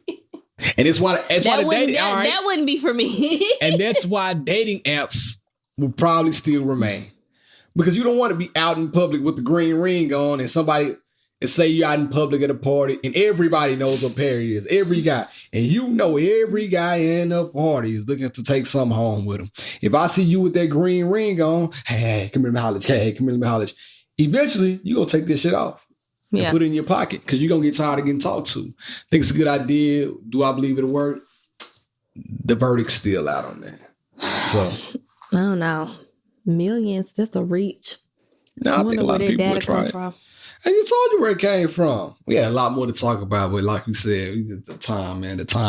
Speaker 1: And it's why the dating
Speaker 2: that wouldn't be for me.
Speaker 1: And that's why dating apps will probably still remain. Because you don't want to be out in public with the green ring on and somebody and say you're out in public at a party and everybody knows what Pair is. Every guy. And you know every guy in the party is looking to take something home with him. If I see you with that green ring on, hey, come here, let me holler. Hey, come here, let me holler. Eventually, you're going to take this shit off and put it in your pocket because you're going to get tired of getting talked to. Think it's a good idea. Do I believe it'll work? The verdict's still out on that. So,
Speaker 2: I don't know. Millions, that's a reach.
Speaker 1: No, I think a lot of people would try it. I just told you where it came from. We had a lot more to talk about, but like we said, the time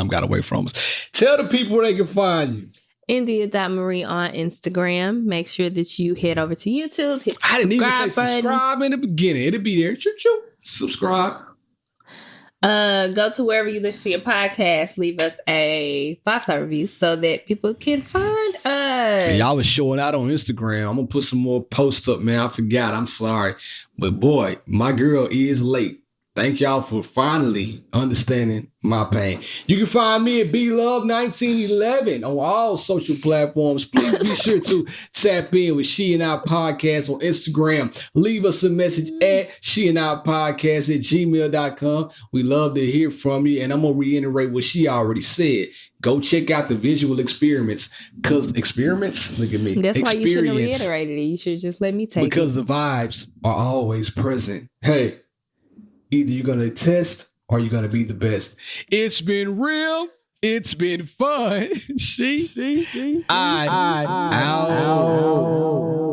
Speaker 1: got away from us. Tell the people where they can find you.
Speaker 2: India.Marie on Instagram. Make sure that you head over to YouTube. Hit the
Speaker 1: I didn't even say
Speaker 2: button.
Speaker 1: subscribe in the beginning. It'll be there. Choo-choo. Subscribe.
Speaker 2: Go to wherever you listen to your podcast. Leave us a 5-star review so that people can find us.
Speaker 1: Hey, y'all was showing out on Instagram. I'm going to put some more posts up, man. I forgot. I'm sorry. But boy, my girl is late. Thank y'all for finally understanding my pain. You can find me at BLove1911 on all social platforms. Please be sure to tap in with She and I Podcast on Instagram. Leave us a message at sheandipodcast@gmail.com. We love to hear from you. And I'm going to reiterate what she already said. Go check out the visual experiments. Because experiments, look at me.
Speaker 2: That's why you shouldn't have reiterated it. You should just let me take it.
Speaker 1: Because the vibes are always present. Hey. Either you're going to test or you're going to be the best. It's been real. It's been fun. I out.